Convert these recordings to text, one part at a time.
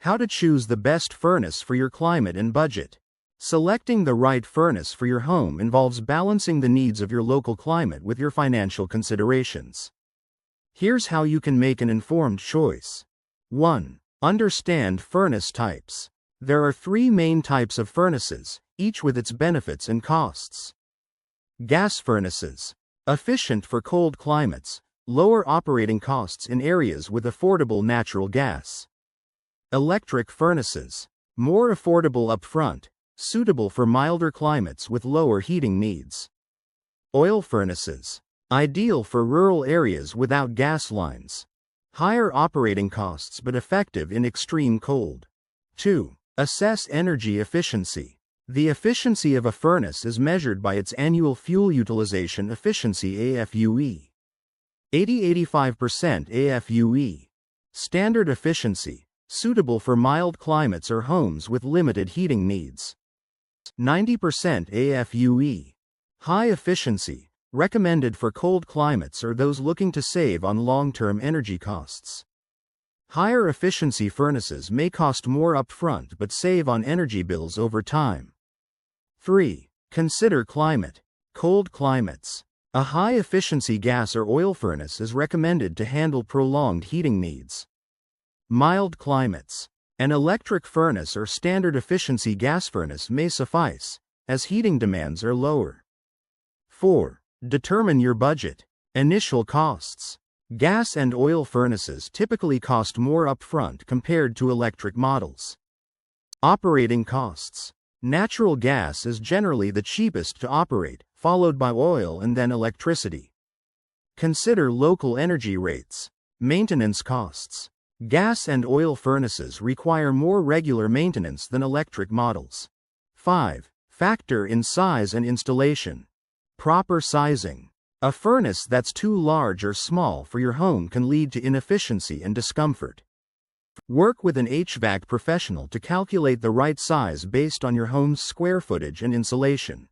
How to choose the best furnace for your climate and budget. Selecting the right furnace for your home involves balancing the needs of your local climate with your financial considerations. Here's how you can make an informed choice. 1. Understand furnace types. There are 3 main types of furnaces, each with its benefits and costs. Gas furnaces. Efficient for cold climates, lower operating costs in areas with affordable natural gas. Electric furnaces. More affordable upfront, suitable for milder climates with lower heating needs. Oil furnaces. Ideal for rural areas without gas lines. Higher operating costs but effective in extreme cold. 2. Assess energy efficiency. The efficiency of a furnace is measured by its annual fuel utilization efficiency AFUE. 80-85% AFUE. Standard efficiency, suitable for mild climates or homes with limited heating needs. 90% AFUE. High efficiency, recommended for cold climates or those looking to save on long-term energy costs. Higher efficiency furnaces may cost more upfront but save on energy bills over time. 3. Consider climate. Cold climates. A high-efficiency gas or oil furnace is recommended to handle prolonged heating needs. Mild climates. An electric furnace or standard efficiency gas furnace may suffice, as heating demands are lower. 4. Determine your budget. Initial costs. Gas and oil furnaces typically cost more upfront compared to electric models. Operating costs. Natural gas is generally the cheapest to operate, followed by oil and then electricity. Consider local energy rates. Maintenance costs. Gas and oil furnaces require more regular maintenance than electric models. 5. Factor in size and installation. Proper sizing. A furnace that's too large or small for your home can lead to inefficiency and discomfort. Work with an HVAC professional to calculate the right size based on your home's square footage and insulation.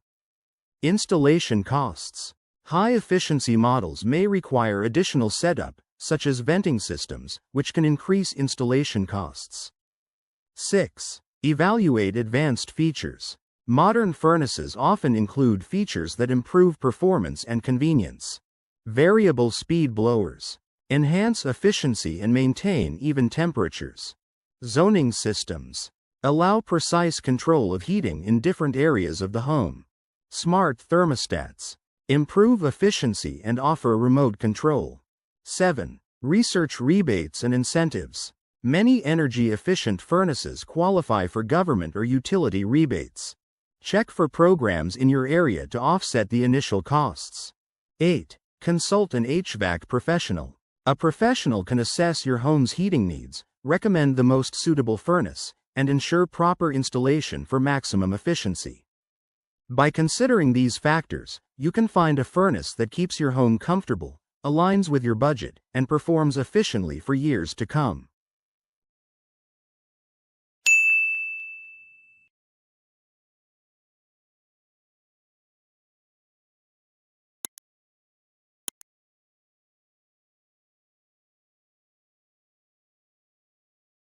Installation costs. High-efficiency models may require additional setup, such as venting systems, which can increase installation costs. 6. Evaluate advanced features. Modern furnaces often include features that improve performance and convenience. Variable speed blowers. Enhance efficiency and maintain even temperatures. Zoning systems. Allow precise control of heating in different areas of the home. Smart thermostats. Improve efficiency and offer remote control. 7. Research rebates and incentives. Many energy-efficient furnaces qualify for government or utility rebates. Check for programs in your area to offset the initial costs. 8. Consult an HVAC professional. A professional can assess your home's heating needs, recommend the most suitable furnace, and ensure proper installation for maximum efficiency. By considering these factors, you can find a furnace that keeps your home comfortable, aligns with your budget, and performs efficiently for years to come.